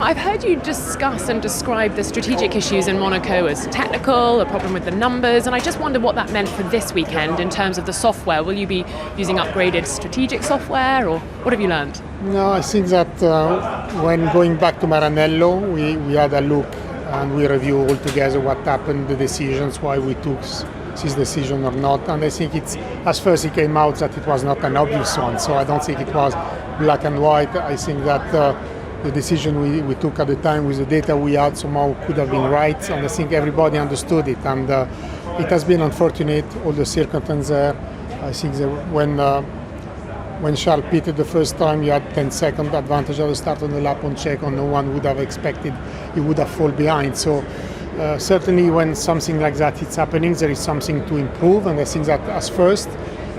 I've heard you discuss and describe the strategic issues in Monaco as technical, a problem with the numbers, and I just wondered what that meant for this weekend in terms of the software. Will you be using upgraded strategic software, or what have you learned? No, I think that when going back to Maranello, we had a look and we review all together what happened, the decisions, why we took this decision or not. And I think as first it came out that it was not an obvious one, so I don't think it was black and white. I think that the decision we took at the time with the data we had somehow could have been right, and I think everybody understood it. And it has been unfortunate, all the circumstances there. I think that when Charles pitted the first time, you had 10-second advantage at the start of the lap on check, and no one would have expected he would have fallen behind. So certainly when something like that is happening, there is something to improve, and I think that as first,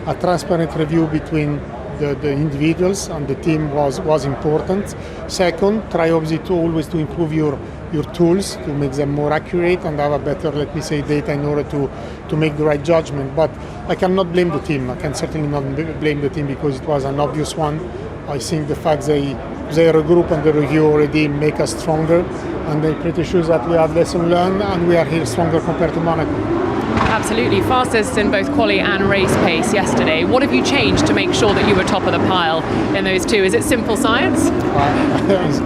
a transparent review between the individuals and the team was important. Second, try obviously to always to improve your tools to make them more accurate and have a better, let me say, data in order to make the right judgment. But I cannot blame the team. I can certainly not blame the team because it was an obvious one. I think the fact they regroup and the review already make us stronger, and I'm pretty sure that we have lesson learned and we are here stronger compared to Monaco. Absolutely. Fastest in both quali and race pace yesterday. What have you changed to make sure that you were top of the pile in those two? Is it simple science?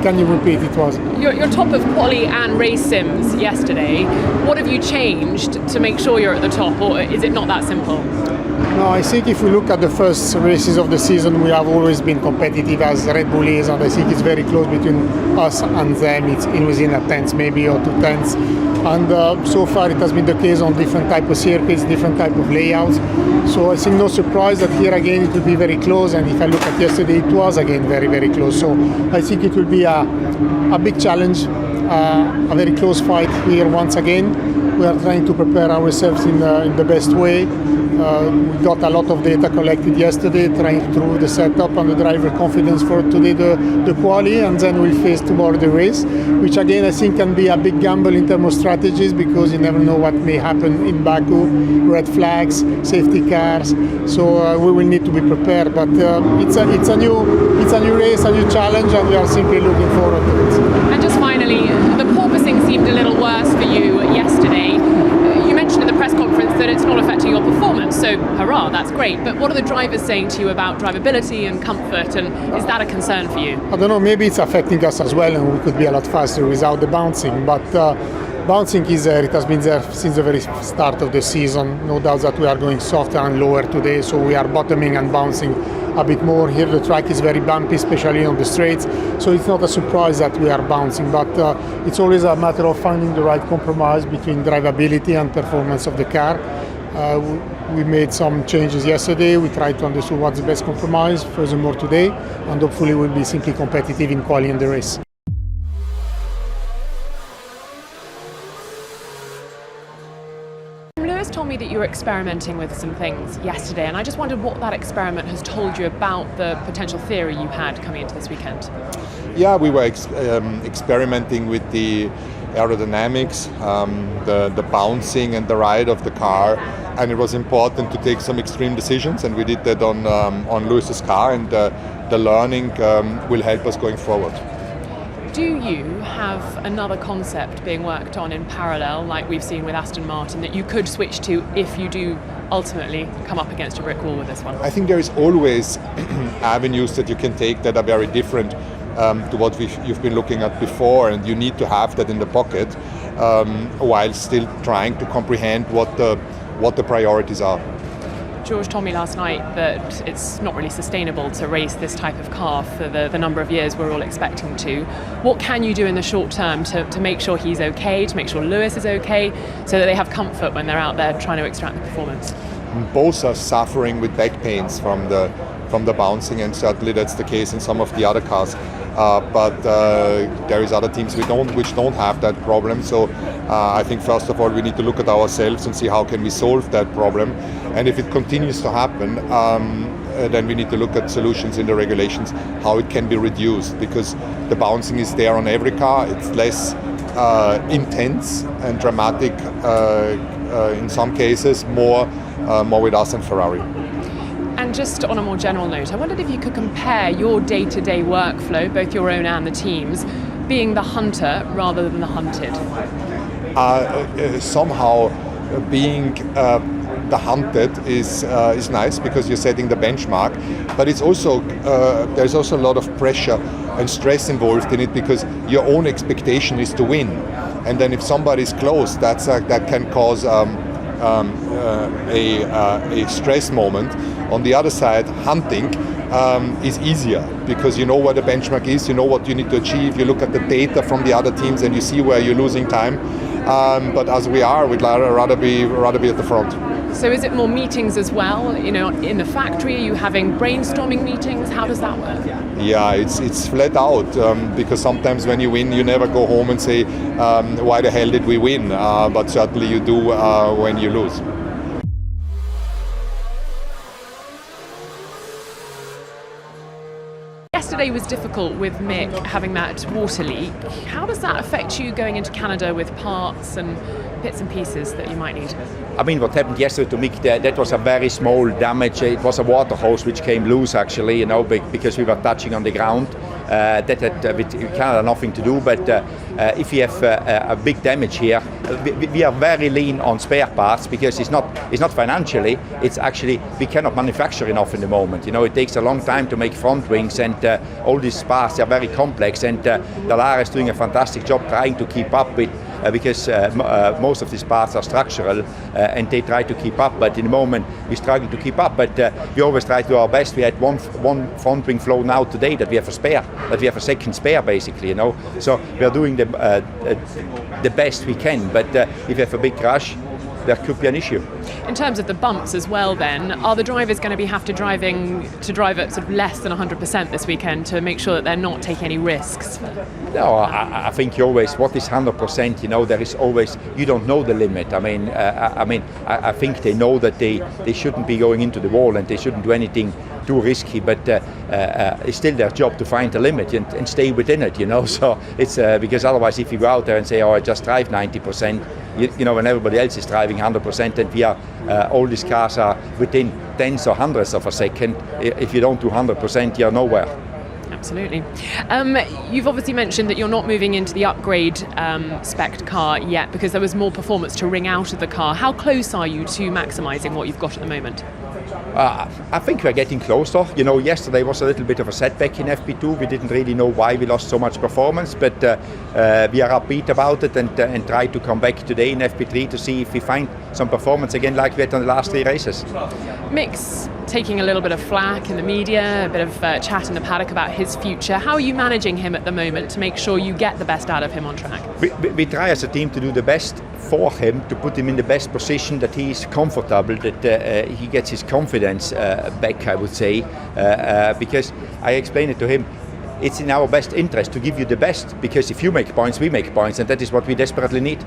Can you repeat it? You're top of quali and race sims yesterday. What have you changed to make sure you're at the top, or is it not that simple? No, I think if we look at the first races of the season, we have always been competitive as Red Bull is, and I think it's very close between us and them. It's within a tenth maybe or 2 tenths. And so far it has been the case on different type of circuits, different type of layouts. So I think no surprise that here again it will be very close, and if I look at yesterday, it was again very, very close. So I think it will be a big challenge, a very close fight here once again. We are trying to prepare ourselves in the best way. We got a lot of data collected yesterday, trying to improve the setup and the driver confidence for today, the quali, and then we'll face tomorrow the race, which again I think can be a big gamble in terms of strategies because you never know what may happen in Baku, red flags, safety cars. So we will need to be prepared. But it's a new race, a new challenge, and we are simply looking forward to it. And just finally, the porpoising seemed a little worse for you yesterday. You mentioned in the press conference that it's not affecting your performance, so hurrah, that's great. But what are the drivers saying to you about drivability and comfort, and is that a concern for you? I don't know, maybe it's affecting us as well, and we could be a lot faster without the bouncing. But bouncing is there, it has been there since the very start of the season. No doubt that we are going softer and lower today, so we are bottoming and bouncing a bit more. Here the track is very bumpy, especially on the straights, so it's not a surprise that we are bouncing, but it's always a matter of finding the right compromise between drivability and performance of the car. We made some changes yesterday. We tried to understand what's the best compromise, furthermore today, and hopefully we'll be simply competitive in quali and the race. Told me that you were experimenting with some things yesterday, and I just wondered what that experiment has told you about the potential theory you had coming into this weekend. Yeah, we were experimenting with the aerodynamics, the bouncing and the ride of the car, and it was important to take some extreme decisions, and we did that on Lewis's car, and the learning will help us going forward. Do you have another concept being worked on in parallel, like we've seen with Aston Martin, that you could switch to if you do ultimately come up against a brick wall with this one? I think there is always avenues that you can take that are very different to what you've been looking at before, and you need to have that in the pocket while still trying to comprehend what the priorities are. George told me last night that it's not really sustainable to race this type of car for the number of years we're all expecting to. What can you do in the short term to make sure he's okay, to make sure Lewis is okay, so that they have comfort when they're out there trying to extract the performance? Both are suffering with back pains from the bouncing, and certainly that's the case in some of the other cars. But there is other teams which don't have that problem. So I think first of all we need to look at ourselves and see how can we solve that problem. And if it continues to happen, then we need to look at solutions in the regulations, how it can be reduced, because the bouncing is there on every car. It's less intense and dramatic in some cases, more with us and Ferrari. And just on a more general note, I wondered if you could compare your day-to-day workflow, both your own and the team's, being the hunter rather than the hunted? Somehow being the hunted is nice because you're setting the benchmark, but it's also there's also a lot of pressure and stress involved in it because your own expectation is to win, and then if somebody's close, that can cause a stress moment. On the other side, hunting is easier because you know where the benchmark is, you know what you need to achieve, you look at the data from the other teams and you see where you're losing time. But as we'd rather be at the front. So is it more meetings as well? You know, in the factory, are you having brainstorming meetings? How does that work? Yeah, it's flat out because sometimes when you win, you never go home and say, why the hell did we win? But certainly you do when you lose. Yesterday was difficult with Mick having that water leak. How does that affect you going into Canada with parts and bits and pieces that you might need? I mean, what happened yesterday to Mick, that was a very small damage. It was a water hose which came loose actually, because we were touching on the ground. That had with Canada nothing to do, but if we have a big damage here, we are very lean on spare parts because it's not financially, it's actually we cannot manufacture enough in the moment. You know, it takes a long time to make front wings, and all these parts are very complex, and Dallara is doing a fantastic job trying to keep up with because most of these parts are structural and they try to keep up, but in the moment we're struggling to keep up, but we always try to do our best. We had one front wing flow now today that we have a spare, that we have a second spare basically, you know, so we are doing the best we can, but if you have a big crash, there could be an issue. In terms of the bumps as well then, are the drivers going to have to drive at sort of less than 100% this weekend to make sure that they're not taking any risks? No, I think you always, what is 100%, you know, there is always, you don't know the limit. I mean, I think they know that they shouldn't be going into the wall and they shouldn't do anything too risky, but it's still their job to find the limit and stay within it, you know, so it's because otherwise if you go out there and say, oh, I just drive 90%, you know, when everybody else is driving 100% and we are, all these cars are within tenths or hundredths of a second, if you don't do 100%, you're nowhere. Absolutely. You've obviously mentioned that you're not moving into the upgrade spec car yet because there was more performance to wring out of the car. How close are you to maximising what you've got at the moment? I think we're getting closer. You know, yesterday was a little bit of a setback in FP2. We didn't really know why we lost so much performance, but we are upbeat about it and try to come back today in FP3 to see if we find some performance again like we had on the last 3 races. Mick's taking a little bit of flack in the media, a bit of chat in the paddock about his future. How are you managing him at the moment to make sure you get the best out of him on track? We try as a team to do the best for him, to put him in the best position, that he is comfortable, that he gets his confidence back, I would say, because I explained it to him, it's in our best interest to give you the best, because if you make points, we make points, and that is what we desperately need.